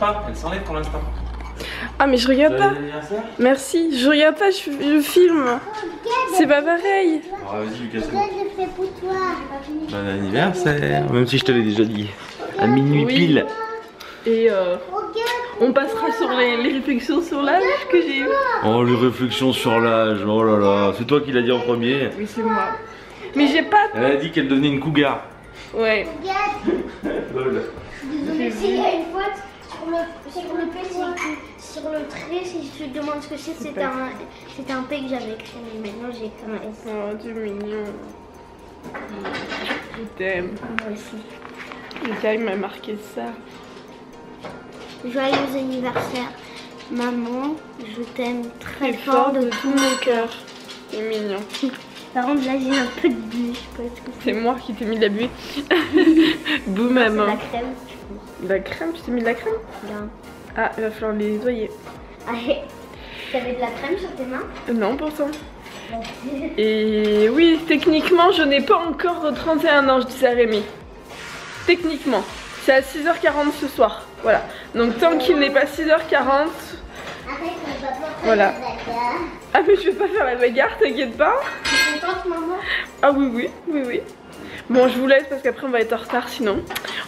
pas, elle s'enlève pour l'instant. Ah mais je regarde pas. Merci, je regarde pas, je filme. C'est pas pareil. Oh, vas-y Lucas. Je fais pour toi. Bon anniversaire, même si je te l'ai déjà dit. À minuit pile. Et on passera sur les réflexions sur l'âge que j'ai eu. Oh les réflexions sur l'âge, oh là là, c'est toi qui l'as dit en premier. Oui c'est moi. Mais j'ai pas... Elle a dit qu'elle devenait une cougar. Ouais. Désolée, s'il y a une faute sur le P, sur le trait, si je te demande ce que c'est, c'était un P que j'avais écrit, mais maintenant j'ai écrit un S. Oh, tu es mignon. Je t'aime. Moi aussi. Lucas il m'a marqué ça. Joyeux anniversaire, maman, je t'aime très fort de tout mon cœur. C'est mignon. Par contre, là j'ai un peu de buée, je sais pas ce que c'est. moi qui t'ai mis de la buée. Boum maman. La crème. De la crème, tu t'es mis de la crème? Bien. Ah, il va falloir les nettoyer. Ah, t'avais de la crème sur tes mains? Non, pourtant. Et oui, techniquement, je n'ai pas encore 31 ans, je dis ça à Rémi. Techniquement. C'est à 6h40 ce soir. Voilà. Donc tant qu'il n'est pas 6h40. Voilà. Ah mais je vais pas faire la bagarre, t'inquiète pas. Tu es contente maman? Ah oui. Bon je vous laisse parce qu'après on va être en retard sinon.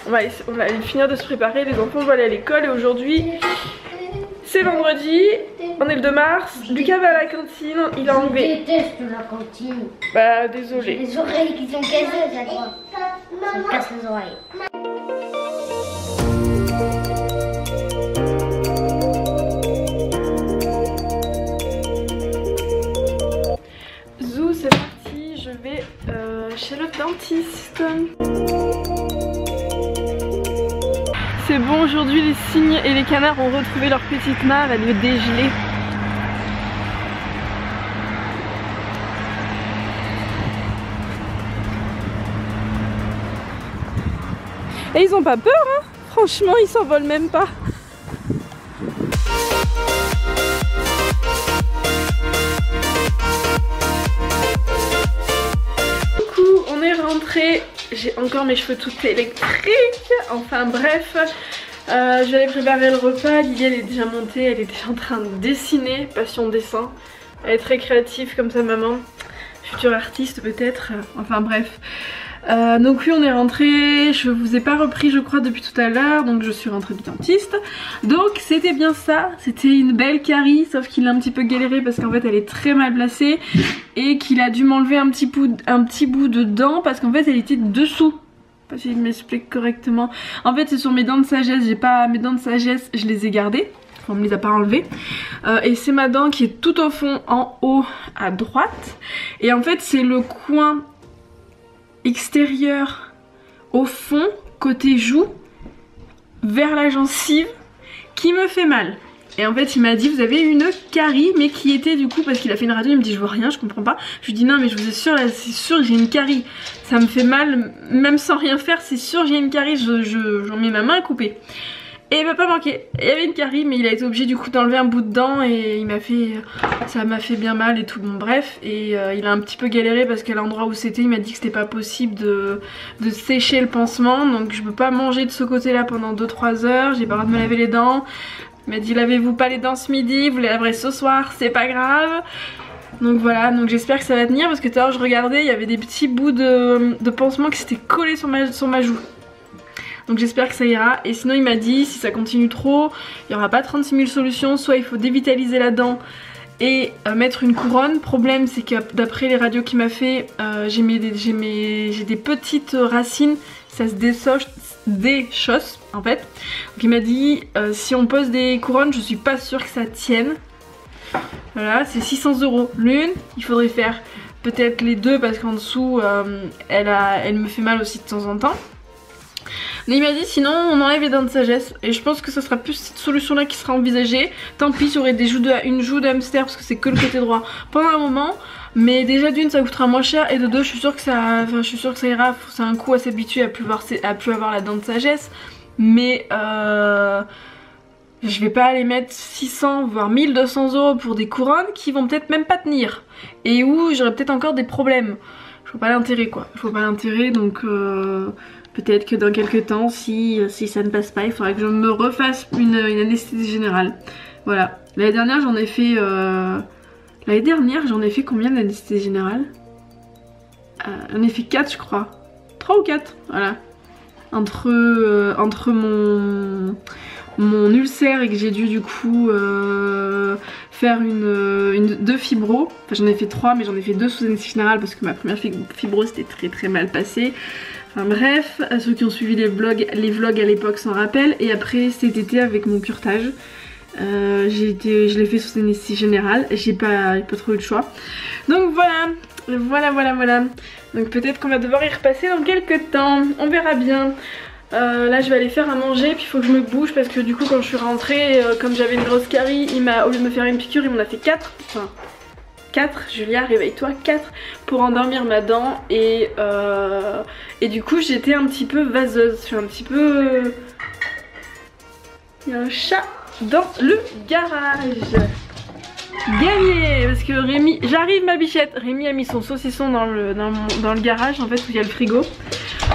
On va aller finir de se préparer, les enfants vont aller à l'école et aujourd'hui c'est vendredi, on est le 2 mars, Lucas va à la cantine, il a enlevé. Je déteste la cantine. Bah désolé. Les oreilles qui sont cassées à quoi? Ça me casse les oreilles. Zou, c'est parti, je vais chez le dentiste. C'est bon, aujourd'hui les cygnes et les canards ont retrouvé leur petite mare, elle est dégelée. Et ils ont pas peur hein, franchement ils s'envolent même pas. J'ai encore mes cheveux tout électriques. Enfin bref, j'allais préparer le repas. Lily elle est déjà montée, elle est déjà en train de dessiner. Passion dessin. Elle est très créative comme sa maman. Future artiste peut-être. Enfin bref. Donc oui on est rentré, je vous ai pas repris je crois depuis tout à l'heure, donc je suis rentrée du dentiste. Donc c'était bien ça, c'était une belle carie, sauf qu'il a un petit peu galéré parce qu'en fait elle est très mal placée et qu'il a dû m'enlever un petit bout de dent parce qu'en fait elle était dessous. Pas si je m'explique correctement. En fait c'est sur mes dents de sagesse, j'ai pas mes dents de sagesse, je les ai gardées. On me les a pas enlevées. Et c'est ma dent qui est tout au fond en haut à droite. Et en fait c'est le coin extérieur au fond, côté joue, vers la gencive, qui me fait mal. Et en fait il m'a dit vous avez une carie, mais qui était du coup, parce qu'il a fait une radio, il me dit je vois rien, je comprends pas. Je lui dis non mais je vous assure là c'est sûr j'ai une carie, ça me fait mal même sans rien faire, c'est sûr j'ai une carie, j'en mets ma main à couper. Et il m'a pas manqué, il y avait une carie mais il a été obligé du coup d'enlever un bout de dent et il m'a fait, ça m'a fait bien mal et tout, bon bref. Et il a un petit peu galéré parce qu'à l'endroit où c'était il m'a dit que c'était pas possible de sécher le pansement. Donc je peux pas manger de ce côté là pendant 2-3 heures, j'ai pas le droit de me laver les dents. Il m'a dit lavez-vous pas les dents ce midi, vous les laverez ce soir, c'est pas grave. Donc voilà, donc j'espère que ça va tenir parce que tout à l'heure je regardais, il y avait des petits bouts de pansement qui s'étaient collés sur ma joue. Donc j'espère que ça ira. Et sinon il m'a dit si ça continue trop, il n'y aura pas 36 000 solutions. Soit il faut dévitaliser la dent et mettre une couronne. Problème c'est que d'après les radios qu'il m'a fait, j'ai des petites racines. Ça se déchausse en fait. Donc il m'a dit si on pose des couronnes je suis pas sûre que ça tienne. Voilà, c'est 600 € l'une. Il faudrait faire peut-être les deux parce qu'en dessous elle me fait mal aussi de temps en temps. Mais il m'a dit sinon on enlève les dents de sagesse. Et je pense que ce sera plus cette solution là qui sera envisagée. Tant pis j'aurai une joue de hamster parce que c'est que le côté droit pendant un moment. Mais déjà d'une ça coûtera moins cher et de deux je suis sûre que ça ira. C'est un coup à s'habituer à plus avoir la dent de sagesse. Mais je vais pas aller mettre 600 voire 1200 € pour des couronnes qui vont peut-être même pas tenir. Et où j'aurai peut-être encore des problèmes. Je vois pas l'intérêt quoi. Je vois pas l'intérêt donc Peut-être que dans quelques temps, si ça ne passe pas, il faudra que je me refasse une anesthésie générale. Voilà. L'année dernière, j'en ai fait... combien d'anesthésie générale? J'en ai fait 4, je crois. 3 ou 4, voilà. Entre mon ulcère et que j'ai dû du coup faire deux fibros. Enfin, j'en ai fait 3, mais j'en ai fait 2 sous anesthésie générale parce que ma première fibro c'était très mal passé. Enfin bref, ceux qui ont suivi les vlogs à l'époque s'en rappellent. Et après cet été avec mon curetage, je l'ai fait sous anesthésie générale. J'ai pas trop eu de choix. Donc voilà. Donc peut-être qu'on va devoir y repasser dans quelques temps. On verra bien. Là je vais aller faire à manger, puis il faut que je me bouge parce que du coup quand je suis rentrée, comme j'avais une grosse carie, au lieu de me faire une piqûre, il m'en a fait 4. Enfin 4, Julia réveille-toi, 4 pour endormir ma dent et du coup j'étais un petit peu vaseuse, je suis un petit peu... Il y a un chat dans le garage. Gagné, parce que Rémi, j'arrive ma bichette, Rémi a mis son saucisson dans le garage en fait où il y a le frigo.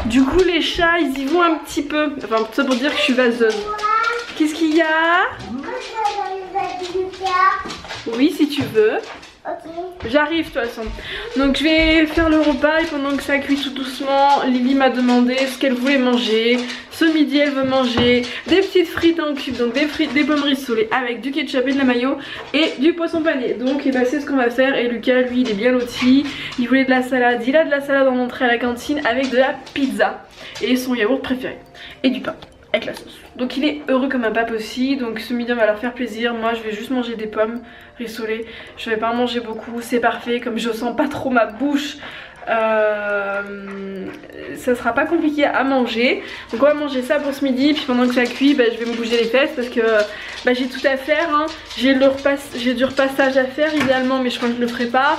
Du coup les chats ils y vont un petit peu, enfin tout ça pour dire que je suis vaseuse. Qu'est-ce qu'il y a? Oui si tu veux. J'arrive de toute façon. Donc je vais faire le repas et pendant que ça cuit tout doucement, Lily m'a demandé ce qu'elle voulait manger. Ce midi elle veut manger des petites frites en cube, donc des pommes rissolées avec du ketchup et de la mayo et du poisson pané. Donc et bah, c'est ce qu'on va faire. Et Lucas lui il est bien loti, il voulait de la salade, il a de la salade en entrée à la cantine avec de la pizza et son yaourt préféré et du pain avec la sauce. Donc il est heureux comme un pape aussi. Donc ce midi on va leur faire plaisir. Moi je vais juste manger des pommes rissolées. Je vais pas en manger beaucoup, c'est parfait. Comme je sens pas trop ma bouche, ça sera pas compliqué à manger. Donc on va manger ça pour ce midi. Puis pendant que ça cuit, bah, je vais me bouger les fesses parce que bah, j'ai tout à faire hein. J'ai du repassage à faire idéalement, mais je crois que je le ferai pas.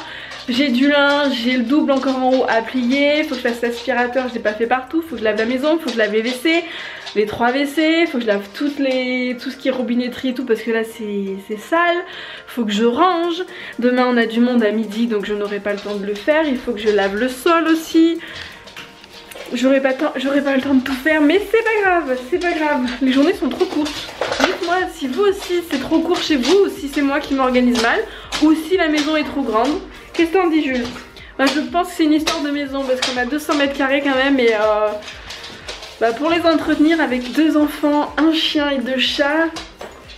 J'ai du linge, j'ai le double encore en haut à plier. Faut que je fasse l'aspirateur, je l'ai pas fait partout. Faut que je lave la maison, faut que je lave les WC, les 3 WC. Faut que je lave tout ce qui est robinetterie et tout parce que là c'est sale. Faut que je range. Demain on a du monde à midi donc je n'aurai pas le temps de le faire. Il faut que je lave le sol aussi. J'aurai pas le temps de tout faire, mais c'est pas grave, c'est pas grave. Les journées sont trop courtes. Dites-moi si vous aussi c'est trop court chez vous, ou si c'est moi qui m'organise mal, ou si la maison est trop grande. Qu'est-ce que t'en dis Jules? Bah, je pense que c'est une histoire de maison parce qu'on a 200 mètres carrés quand même et bah, pour les entretenir avec 2 enfants, un chien et 2 chats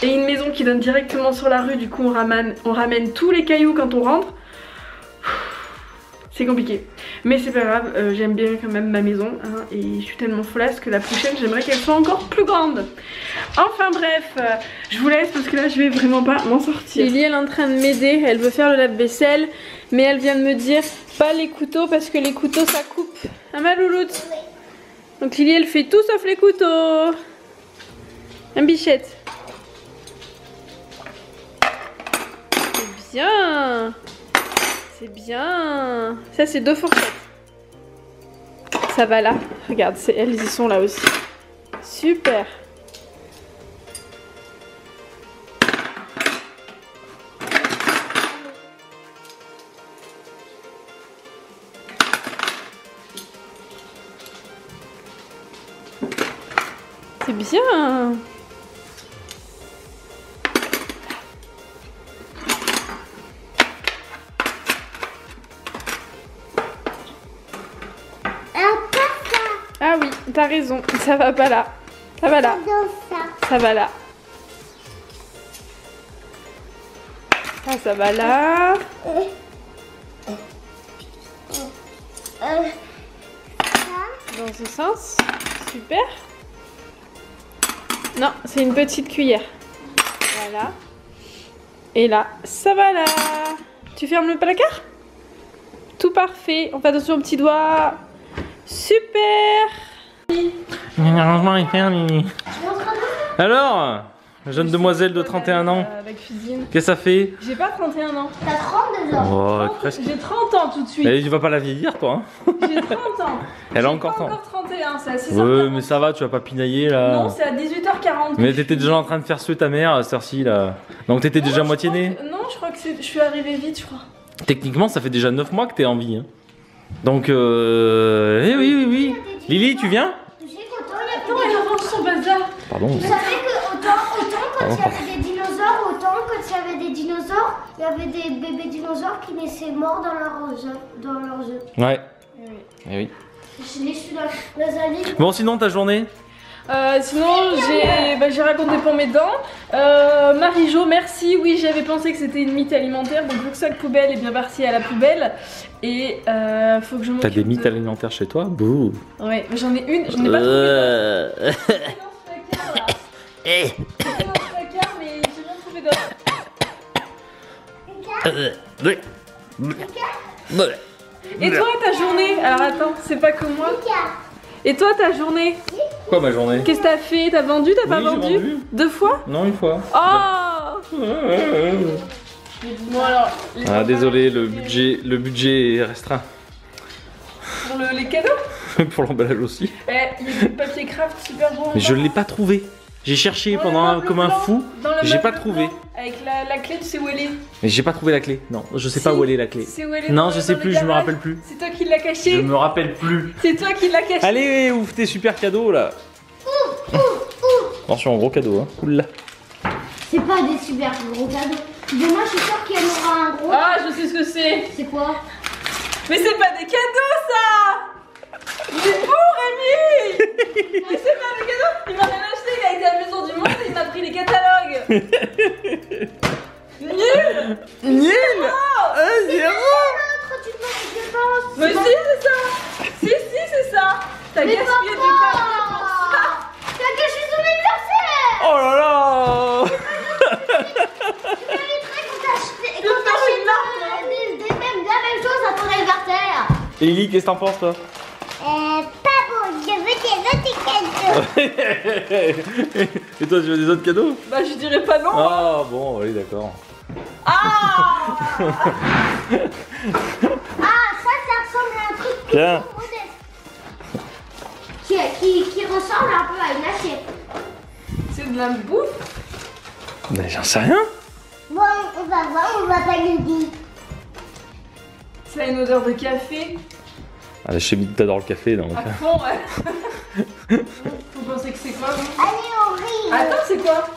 et une maison qui donne directement sur la rue, du coup on ramène tous les cailloux quand on rentre. C'est compliqué, mais c'est pas grave, j'aime bien quand même ma maison hein, et je suis tellement folasse que la prochaine j'aimerais qu'elle soit encore plus grande. Enfin bref, je vous laisse parce que là je vais vraiment pas m'en sortir. Lily elle est en train de m'aider, elle veut faire le lave-vaisselle, mais elle vient de me dire pas les couteaux parce que les couteaux ça coupe. Ah ma louloute. Donc Lily elle fait tout sauf les couteaux. Un bichette. C'est bien. C'est bien. Ça c'est 2 fourchettes. Ça va là. Regarde, elles y sont là aussi. Super. C'est bien. Ah oui, t'as raison, ça va pas là. Ça va là. Ça va là. Ça va là. Dans ce sens. Super. Non, c'est une petite cuillère. Voilà. Et là, ça va là. Tu fermes le placard? Tout parfait. On fait attention aux petits doigts. Super. Alors, jeune demoiselle de 31 ans, qu'est-ce que ça fait? J'ai pas 31 ans. T'as 32 ans. Oh, presque. J'ai 30 ans tout de suite. Mais tu vas pas la vieillir toi hein. J'ai 30 ans. Elle a encore 30. Encore 31, c'est à 6h40. Ouais mais ça va, tu vas pas pinailler là. Non, c'est à 18h40. Mais t'étais déjà en train de faire suer ta mère à cette heure-ci là. Donc t'étais déjà moitié née. Non, je crois que je suis arrivée vite je crois. Techniquement ça fait déjà 9 mois que t'es en vie hein. Donc oui. Lily tu viens? Pardon. Vous savez que autant quand il y avait des dinosaures, autant quand il y avait des dinosaures, il y avait des bébés dinosaures qui naissaient morts dans leurs œufs. Ouais. Eh oui. Je l'ai su dans un livre. Bon, sinon, ta journée? Sinon, j'ai raconté pour mes dents. Marie-Jo, merci. Oui, j'avais pensé que c'était une mythe alimentaire. Donc, le sac poubelle est bien parti à la poubelle. Et faut que je m'occupe. T'as des mythes alimentaires chez toi? Bouh. Ouais, mais j'en ai une. J'en ai pas trouvé d'autres. C'est dans ce placard, mais j'ai rien trouvé d'autre. Et toi, ta journée? Alors, attends, c'est pas que moi. Et toi, ta journée? Quoi, ma journée? Qu'est-ce que t'as fait? T'as vendu? T'as pas Oui, j'ai vendu? vendu. 2 fois? Non, une fois. Oh! Bon alors, Ah, désolé, le budget est restreint. pour les cadeaux? Pour l'emballage aussi. Il y a du papier craft super bon. Mais je l'ai pas trouvé. J'ai cherché comme un fou. J'ai pas trouvé. Avec la clé, tu sais où elle est? Mais j'ai pas trouvé la clé. Non, je sais pas où elle est la clé. C'est où elle est? Non, je sais plus, je me rappelle plus. C'est toi qui l'as Je caché? me rappelle plus. C'est toi qui l'as caché? Allez, ouvre tes super cadeaux là. Attention, gros cadeau, hein. Oula. C'est pas des super gros cadeaux. Demain, je suis sûre qu'il y en aura un gros. Ah, je sais ce que c'est. C'est quoi? Mais c'est pas des cadeaux ça! Il est beau, Rémi! Mais c'est pas des cadeaux! Il m'a rien acheté, il a été à la maison du monde et il m'a pris les catalogues! Nul! Nul! Zéro! Tu penses? Mais si, c'est ça! Si, c'est ça! T'as gaspillé du papier pour ça! T'as caché son anniversaire! Oh là là! Tu mériterais qu'on t'achète la même chose à ton anniversaire! Ellie, qu'est-ce que t'en penses toi? Pas bon, je veux des autres cadeaux. Et toi, tu veux des autres cadeaux? Bah, je dirais pas non! Ah bon, oui, d'accord. Ah! Ah, ça ressemble à un truc Tiens. qui ressemble un peu à une assiette. C'est de la bouffe? Mais j'en sais rien. Bon, on va voir, on va pas le dire. Ça a une odeur de café. Ah, je sais que t'adores le café donc. À fond, ouais. Faut penser que c'est quoi? Non? Allez, on rit. Attends, c'est quoi?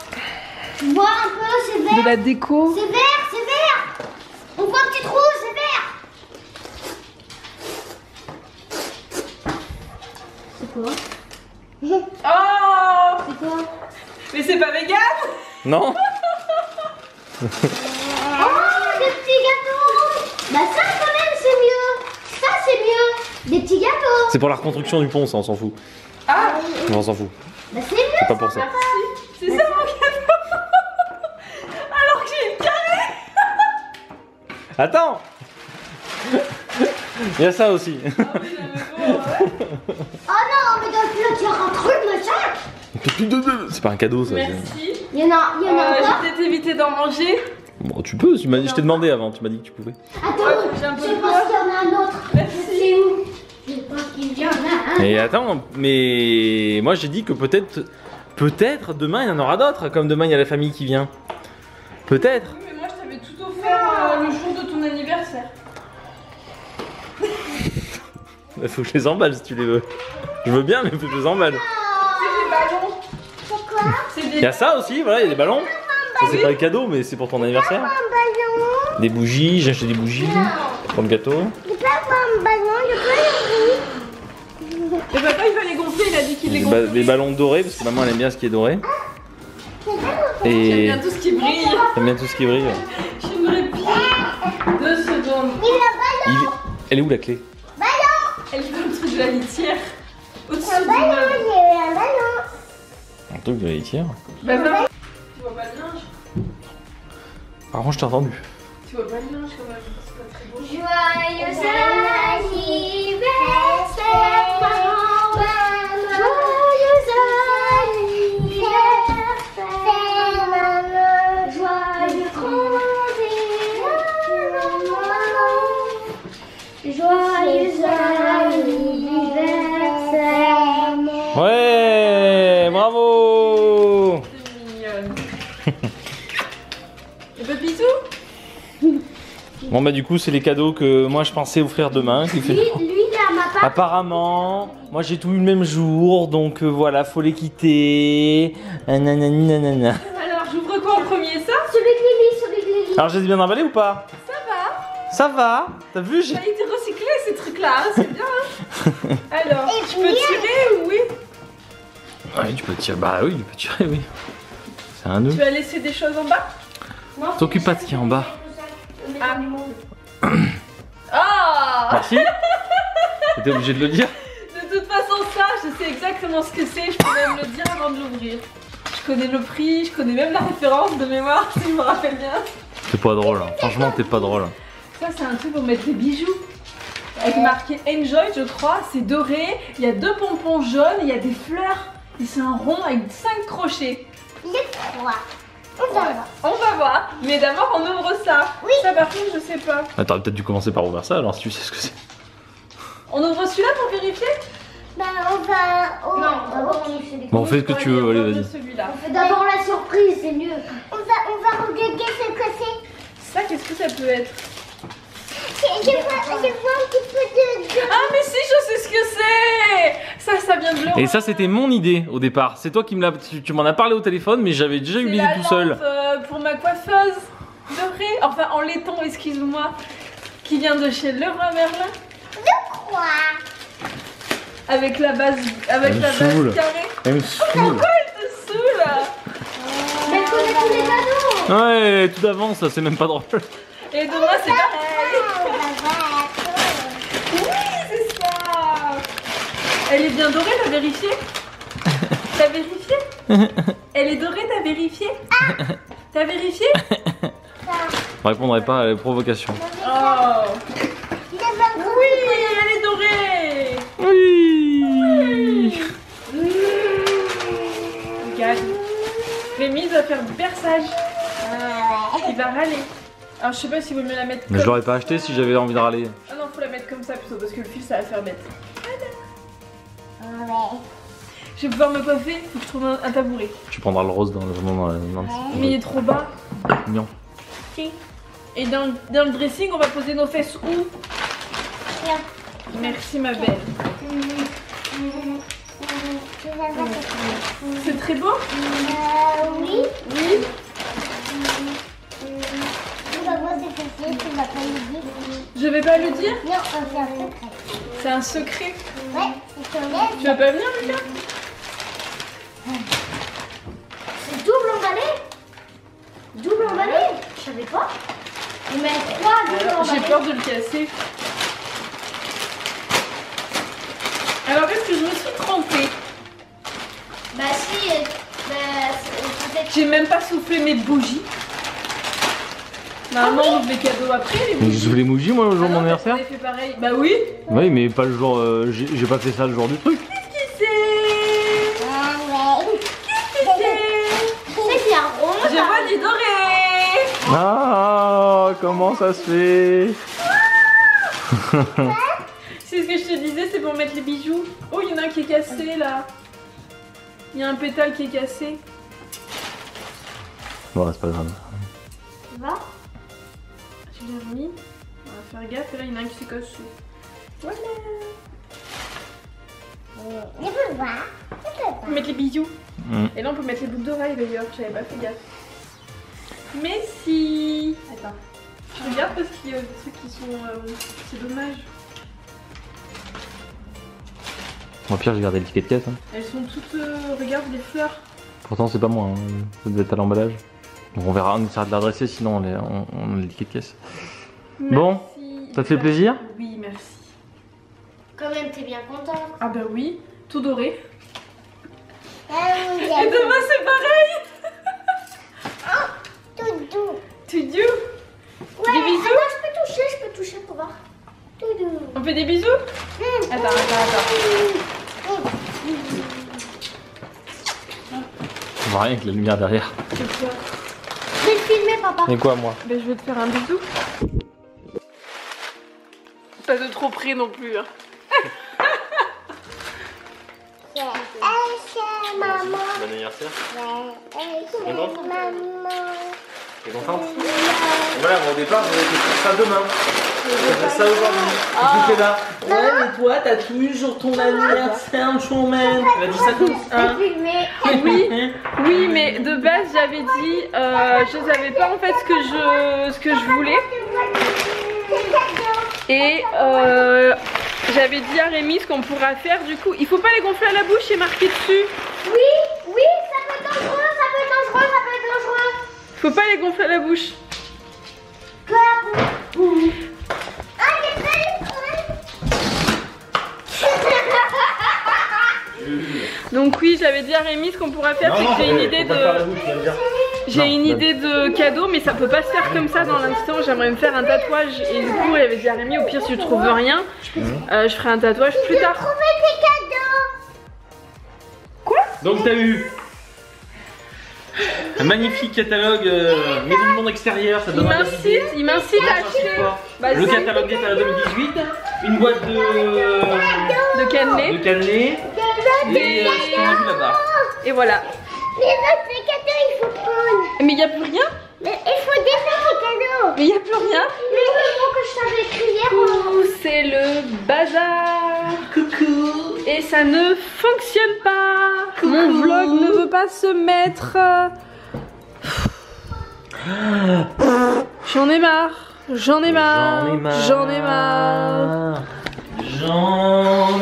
Vois un peu, c'est vert. De la déco. C'est vert, c'est vert. On voit un petit trou, c'est vert. C'est quoi? Oh! C'est quoi? Mais c'est pas vegan? Non? Oh, des petits gâteaux. Bah ça quand même c'est mieux. Ça c'est mieux. Des petits gâteaux. C'est pour la reconstruction du pont, ça, on s'en fout. Ah! Non, on s'en fout. Bah c'est mieux. C'est pas pour ça. Merci. C'est ça mon cadeau? Alors que j'ai une carré! Attends! Il y a ça aussi. Ah oui, j'avais beau, ouais. Oh non, mais dans le plat il y aura un truc machin. C'est pas un cadeau ça. Merci. Il y en a J'ai encore. peut-être évité d'en manger. Bon, tu peux, je t'ai demandé avant, tu m'as dit que tu pouvais. Attends, J'ai un peu je de pense qu'il y en a un autre. Merci. C'est où? Je pense qu'il y en a un. Et attends, mais moi j'ai dit que peut-être demain il y en aura d'autres, comme demain il y a la famille qui vient. Peut-être. Oui, mais moi je t'avais tout offert le jour de ton anniversaire. Il faut que je les emballe si tu les veux. Je veux bien, mais il faut que je les emballe. C'est des ballons. Pourquoi? C'est Il y des. a ça aussi, voilà, il y a des ballons. Ça c'est pas le cadeau, mais c'est pour ton anniversaire. Un ballon. Des bougies, j'ai acheté des bougies pour le gâteau. Je peux avoir un ballon, je peux le Et papa il va les gonfler, il a dit qu'il les gonflait. Des ballons dorés, parce que maman elle aime bien ce qui est doré. J'aime Et bien tout ce qui brille. j'aime bien tout ce qui brille. J'aimerais bien. 2 secondes. Elle est où la clé? Elle veut le truc de la litière. Au-dessus Un du ballon, meuble. j'ai un ballon. Un truc de la litière. Bah va. Tu vois pas le linge? Par contre, je t'ai entendu. Tu vois pas le linge quand même, c'est pas très beau. Joyeux anniversaire, maman. Joyeux anniversaire, maman. Joyeux 31, joyeux anniversaire. Ouais, bravo. C'est mignonne. Et Papitou? Bon bah du coup c'est les cadeaux que moi je pensais offrir demain. Lui, il a ma Apparemment, moi j'ai tout eu le même jour, donc voilà, faut les quitter. Nanani, nanana. Alors, j'ouvre quoi en premier, ça? Celui de Lily. Alors, j'ai bien emballé ou pas? Ça va. Ça va. T'as vu, j'ai... Ça a été recyclé ces trucs-là, hein, c'est bien. Hein. Alors, je peux tirer ou oui? Oui, tu peux tirer. Bah oui, tu peux tirer, oui. C'est un nœud. Tu vas laisser des choses en bas? T'occupe pas de ce qu'il y a en bas. Ah. Ah. Merci. T'étais obligé de le dire. De toute façon, ça, je sais exactement ce que c'est. Je peux même le dire avant de l'ouvrir. Je connais le prix, je connais même la référence de mémoire, si je me rappelle bien. T'es pas drôle, hein. Franchement, t'es pas drôle. Ça, c'est un truc pour mettre des bijoux. Avec marqué Enjoy, je crois. C'est doré. Il y a 2 pompons jaunes, il y a des fleurs. Et c'est un rond avec 5 crochets. Les 3. On va voir. On va voir. Mais d'abord, on ouvre ça. Oui. Ça, par contre, je sais pas. Ah, t'aurais peut-être dû commencer par ouvrir ça, alors si tu sais ce que c'est. On ouvre celui-là pour vérifier? Bah, on va. Non, d'abord on essaie de. Bon, fais ce que tu veux, allez, vas-y. Celui-là. On fait d'abord la surprise, c'est mieux. On va regarder ce que c'est. Ça, qu'est-ce que ça peut être? Je vois un petit peu de. Ah, mais si, je sais ce que c'est. Ça vient de l'Europe. Et ça, c'était mon idée au départ. C'est toi qui me l'as. Tu m'en as parlé au téléphone, mais j'avais déjà eu l'idée tout seul. Pour ma coiffeuse dorée, enfin en laiton, excuse-moi, qui vient de chez Leroy Merlin. De quoi? Avec la base, Elle me saoule. carrée. Elle me saoule. Pourquoi elle te saoule? Mais elle connaît tous les cadeaux. Ouais, tout d'avance, ça c'est même pas drôle. Et de moi, c'est pareil. Oui, c'est ça. Elle est bien dorée, t'as vérifié? T'as vérifié? Elle est dorée, t'as vérifié? T'as vérifié? Je répondrai pas à la provocation. Oh. Oui, elle est dorée. Oui. Regarde. Rémi va faire du perçage. Il va râler. Alors je sais pas s'il vaut mieux la mettre Mais je l'aurais pas acheté si j'avais envie de râler. Ah non, faut la mettre comme ça plutôt parce que le fil ça va faire bête. Je vais pouvoir me coiffer, faut que je trouve un tabouret. Tu prendras le rose dans le Mais il est trop bas. mignon. Et dans le dressing, on va poser nos fesses où? Merci ma belle. C'est très beau? Oui. Oui. On va voir ce que c'est, tu vas pas le dire. Je vais pas le dire? Non, c'est un secret. C'est un secret. Ouais, c'est ton rêve. Tu vas pas venir Lucas? C'est double emballé. Double emballé. Je savais pas. On met 3 double J'ai emballés. peur de le casser. Alors est-ce que je me suis trompée? Bah si, peut-être. J'ai même pas soufflé mes bougies. Normalement on ouvre les cadeaux après les Mais bougies. je voulais mouger moi le jour Ah de mon non, anniversaire. on avait fait pareil. Bah oui. Oui, mais pas le jour. J'ai pas fait ça le jour du truc. Qui c'est? Ah ouais. Qui c'est? C'est bien rond. Je vois du doré. Ah, comment ça se fait? C'est ce que je te disais, c'est pour mettre les bijoux. Oh, il y en a un qui est cassé là. Il y a un pétale qui est cassé. Bon, c'est pas grave. Tu vois? Je l'ai remis. On va faire gaffe. Et là, il y en a un qui s'est cassé. Voilà. Je peux voir. On peut mettre les bijoux. Mm. Et là, on peut mettre les boucles d'oreilles d'ailleurs. J'avais pas fait gaffe. Mais si. Attends. Je regarde parce qu'il y a des trucs qui sont. C'est dommage. Au pire, j'ai gardé le ticket de caisse. Hein. Elles sont toutes. Regarde les fleurs. Pourtant, c'est pas moi. Hein. Ça devait être à l'emballage. Donc, on verra. On essaiera de l'adresser. Sinon, on a le ticket de caisse. Bon, Merci. ça te fait plaisir? Oui, merci. Quand même, t'es bien contente. Ah bah oui, tout doré. Ah oui, Et demain c'est pareil. tout doux. Tu dis? Ouais, Des bisous? attends, je peux toucher pour voir. Tout doux. On fait des bisous? Attends. On voit rien avec la lumière derrière. C'est quoi? Je vais te filmer, papa. Et quoi, moi? Ben je vais te faire un bisou. Pas de trop près non plus. Hein. C'est maman. Bon anniversaire. C'est maman. T'es contente? Voilà, au départ, j'avais fait ça demain. C'est ça aujourd'hui. Tu fais là. Ouais, mais toi, t'as toujours ton anniversaire, showman. Elle a dit ça comme ça. Oui, mais de base j'avais dit, je savais pas en fait ce que je voulais. Et j'avais dit à Rémi ce qu'on pourra faire. Du coup, il faut pas les gonfler à la bouche, c'est marqué dessus. Oui, ça peut être dangereux, ça peut être dangereux, ça peut être dangereux. Faut pas les gonfler à la bouche. Donc oui, j'avais dit à Rémi ce qu'on pourra faire, c'est que j'ai une idée de... J'ai une idée de cadeau, mais ça peut pas se faire comme ça dans l'instant. J'aimerais me faire un tatouage et du coup, j'avais dit à Rémi, au pire si je trouve rien, je ferai un tatouage plus tard. Trouver tes cadeaux. Quoi? Donc t'as eu un magnifique catalogue Maison du Monde extérieur, ça donne Il m'incite à acheter le catalogue d'état 2018, une boîte de cannelés, et ce qu'on a vu là-bas. et voilà. Les autres, les cadeaux, il faut prendre. Mais il n'y a plus rien. Mais il faut défaire les cadeaux. Mais il n'y a plus rien. Mais il faut que je t'avais écrit hier. Ouh, c'est le bazar. Coucou. Et ça ne fonctionne pas. Coucou. Mon vlog ne veut pas se mettre. J'en ai marre. J'en ai marre. Non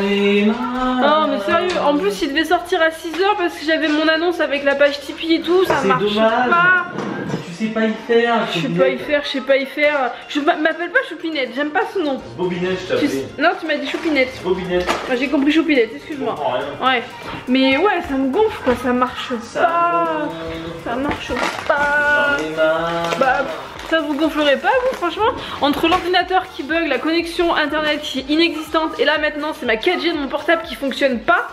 mais sérieux, en plus il devait sortir à 6 h parce que j'avais mon annonce avec la page Tipeee et tout, ça marche pas. Tu sais pas y faire. Je sais pas y faire. Je m'appelle pas Choupinette, j'aime pas ce nom. Bobinette, je t'appelais. Non, tu m'as dit Choupinette. Bobinette. Moi j'ai compris Choupinette, excuse-moi. Ouais. Mais ouais, ça me gonfle quoi, ça marche pas. Ça marche pas. J'en ai marre. Bah, ça vous gonflerait pas vous franchement? Entre l'ordinateur qui bug, la connexion internet qui est inexistante et là maintenant c'est ma 4G de mon portable qui fonctionne pas.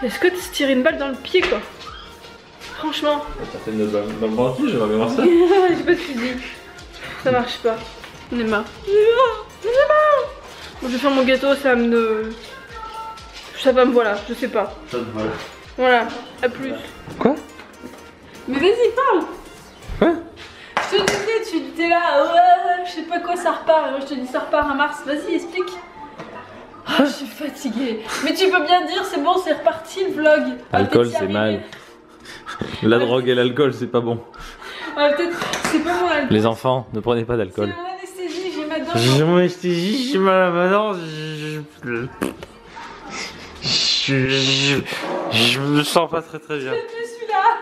Est-ce que tu te tires une balle dans le pied quoi? Franchement. Ça fait une balle dans le banquier, j'aimerais bien voir ça. J'ai pas de fusil. Ça marche pas. On est marre. Bon, je vais faire mon gâteau, ça me... Ça va me voilà, je sais pas. Ça te vole. Voilà, à plus. Quoi? Mais vas-y, parle. Quoi? Je te disais, tu étais là, ouais, je sais pas quoi, ça repart. Et moi je te dis, ça repart à mars. Vas-y, explique. Ah, je suis fatiguée. Mais tu peux bien dire, c'est bon, c'est reparti le vlog. Alcool, c'est mal. La drogue et l'alcool, c'est pas bon. Peut-être, c'est pas mon alcool. Les enfants, ne prenez pas d'alcool. C'est mon anesthésie, j'ai ma dent. J'ai mon anesthésie, j'ai mal à ma dent. Je me sens pas très bien.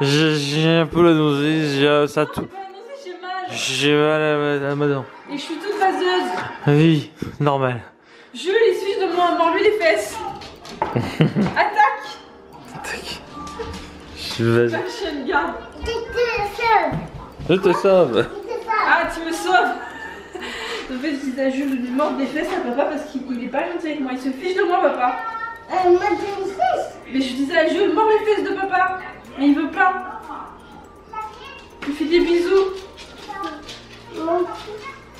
J'ai un peu la nausée, ça tout. J'ai mal à ma dent. Et je suis toute vaseuse. Oui, normal. Je les suis de moi, mord-lui les fesses. Attaque. Vas-y. Fashion garde. Je te sauve. Ah, tu me sauves. En fait, je disais à Jules de lui mordre des fesses à papa parce qu'il est pas gentil avec moi. Il se fiche de moi, papa. Mais je disais à Jules, mord les fesses de papa. Mais il veut pas. Il fait des bisous.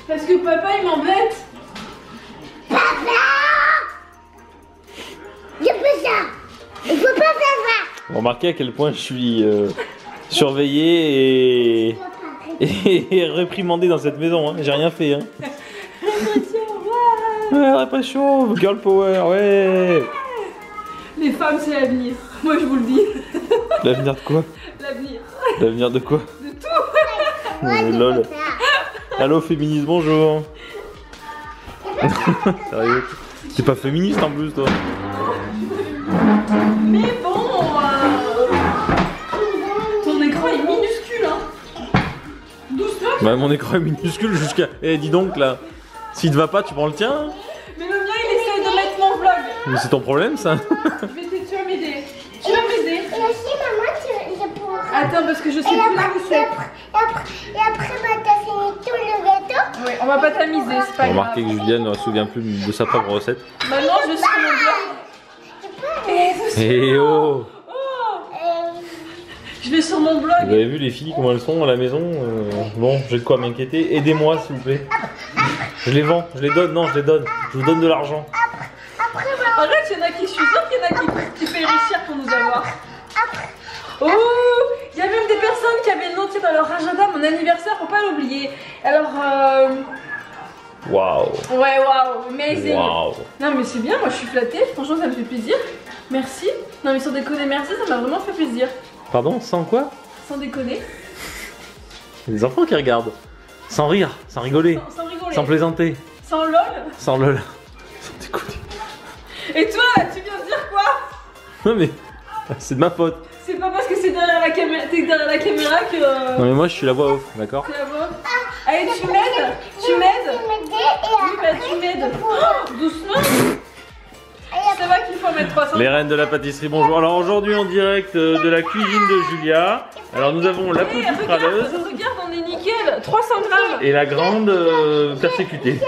Parce que papa, il m'embête. Papa! Je fais ça! Il faut pas faire ça! Vous remarquez à quel point je suis surveillé et réprimandé dans cette maison, hein. J'ai rien fait. Hein. Ouais, répression, girl power, ouais. Les femmes, c'est l'avenir. Moi, je vous le dis. L'avenir de quoi? L'avenir. L'avenir de quoi? De tout. Ouais, lol. Allô, féministe, bonjour. Sérieux? T'es pas féministe en plus, toi? Mais bon, ton écran est minuscule, hein. Doucement. Bah, mon écran est minuscule jusqu'à... Eh, dis donc, là. S'il te va pas, tu prends le tien? Mais le mien, il essaye de mettre mon vlog. Mais c'est ton problème, ça? Tu vas m'aider. Tu vas m'aider. Et aussi, maman, je pourrais... Attends, parce que je sais plus la recette. Et après, bah, t'as fini tout le gâteau. Ouais, on va pas tamiser, c'est pas grave. Remarquez que Juliane ne se souvient plus de sa propre recette. Maintenant, je suis mon blog. Eh oh! Je vais sur mon blog. Vous avez vu les filles, comment elles sont à la maison? Bon, j'ai de quoi m'inquiéter. Aidez-moi, s'il vous plaît. Je les vends, je les donne, non, je les donne. Je vous donne de l'argent. Arrête, il y en a qui, je suis sûre qu'il y en a qui fait réussir pour nous avoir. Oh, il y a même des personnes qui avaient noté dans leur agenda mon anniversaire, faut pas l'oublier. Alors, Waouh. Ouais, waouh, amazing. Waouh. Non mais c'est bien, moi je suis flattée, franchement ça me fait plaisir. Merci. Non mais sans déconner, merci, ça m'a vraiment fait plaisir. Pardon, sans quoi? Sans déconner. Il y a des enfants qui regardent. Sans rire, sans rigoler, Sans rigoler. sans plaisanter, Sans lol. sans lol. Sans déconner. Et toi là, tu viens de dire quoi? Non mais, c'est de ma faute. C'est pas parce que c'est derrière la caméra, t'es derrière la caméra que... Non mais moi je suis la voix off, d'accord? C'est la voix. Allez, tu m'aides? Tu m'aides? Oui, bah tu m'aides. Oh, doucement. C'est vrai qu'il faut mettre 300. Les reines de la pâtisserie, bonjour. Alors aujourd'hui en direct de la cuisine de Julia. Alors nous avons la petite râleuse Regarde, on est nickel. 300 grammes. et la grande persécutée.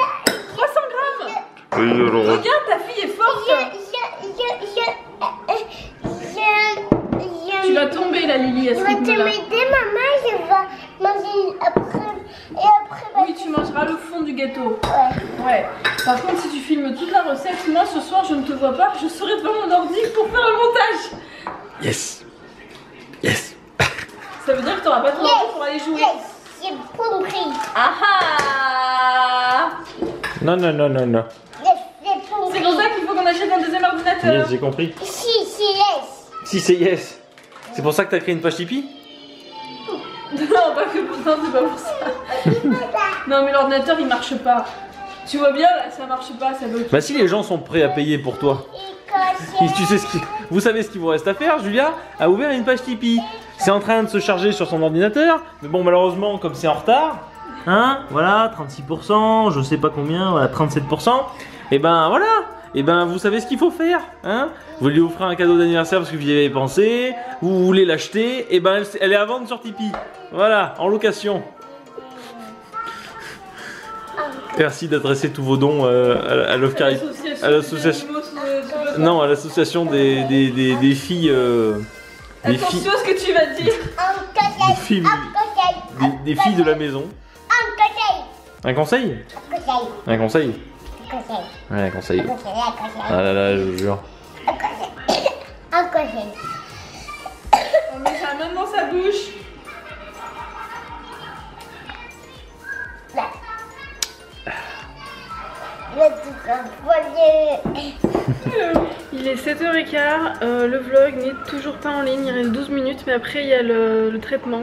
300 grammes. Oui, alors... Regarde, ta fille est forte. Tu vas tomber là, Lily, à ce Je vais te rythme-là. m'aider, maman, je vais manger après. Et après, Oui, tu mangeras le fond du gâteau. ouais. Ouais. Par contre, si tu filmes toute la recette, moi ce soir je ne te vois pas, je serai devant mon ordi pour faire le montage. Yes. Yes. Ça veut dire que t'auras pas trop de temps pour aller jouer. Yes, j'ai compris. Ah ah. Non, non, non, non, non. Yes, j'ai compris. C'est pour ça qu'il faut qu'on achète un deuxième ordinateur. Yes, j'ai compris. Si, yes. Si c'est yes. C'est pour ça que t'as créé une page Tipeee? Non, pas que pour ça, c'est pas pour ça. Non, mais l'ordinateur il marche pas. Tu vois bien là, ça marche pas, ça bloque. Bah si les gens sont prêts à payer pour toi. Et tu sais vous savez ce qu'il vous reste à faire, Julia a ouvert une page Tipeee. C'est en train de se charger sur son ordinateur. Mais bon, malheureusement, comme c'est en retard, hein, voilà, 36%, je sais pas combien, voilà, 37%. Et ben voilà, et ben vous savez ce qu'il faut faire, hein. Vous lui offrez un cadeau d'anniversaire parce que vous y avez pensé, vous voulez l'acheter, et ben elle est à vendre sur Tipeee. Voilà, en location. Merci d'adresser tous vos dons à Love Cari. À l'association. Non, à l'association des filles. Des filles, Attention à ce que tu vas dire. Un des filles, conseil. des filles de la maison. Un conseil. Un conseil? Un conseil? Un conseil. Ouais, un conseil. Un conseil. Un conseil. Ah là là, je vous jure. Un conseil. Un conseil. On met sa main dans sa bouche. Il est 7h15, le vlog n'est toujours pas en ligne, il reste 12 minutes mais après il y a le traitement.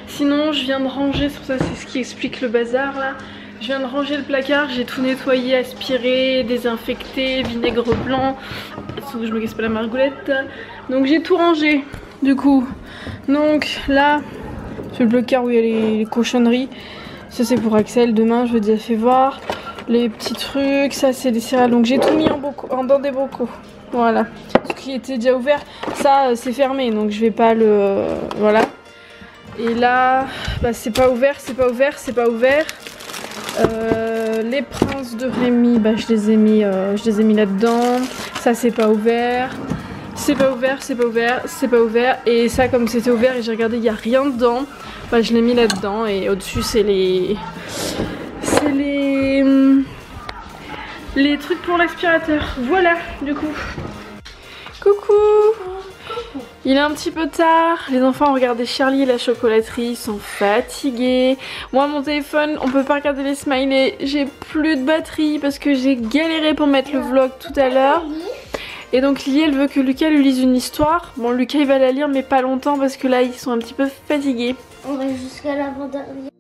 Sinon je viens de ranger, sur ça c'est ce qui explique le bazar là. Je viens de ranger le placard, j'ai tout nettoyé, aspiré, désinfecté, vinaigre blanc. Sauf que je me casse pas la margoulette. Donc j'ai tout rangé du coup. Donc là, c'est le placard où il y a les cochonneries. Ça c'est pour Axel, demain je vais déjà fait voir. Les petits trucs, ça c'est des céréales. Donc j'ai tout mis dans des bocaux. Voilà. Ce qui était déjà ouvert, ça c'est fermé. Donc je vais pas le... Voilà. Et là, bah, c'est pas ouvert, c'est pas ouvert, c'est pas ouvert. Les princes de Rémi, bah, je les ai mis là-dedans. Ça c'est pas ouvert. C'est pas ouvert, c'est pas ouvert, c'est pas ouvert. Et ça comme c'était ouvert et j'ai regardé, il n'y a rien dedans. Bah, je l'ai mis là-dedans et au-dessus c'est les trucs pour l'aspirateur. Voilà du coup. Coucou. Il est un petit peu tard, les enfants ont regardé Charlie et la chocolaterie, ils sont fatigués. Moi mon téléphone, on peut pas regarder les smileys, j'ai plus de batterie parce que j'ai galéré pour mettre le vlog tout à l'heure. Et donc Lily elle veut que Lucas lui lise une histoire. Bon Lucas il va la lire mais pas longtemps parce que là ils sont un petit peu fatigués. On va jusqu'à l'avant-dernière.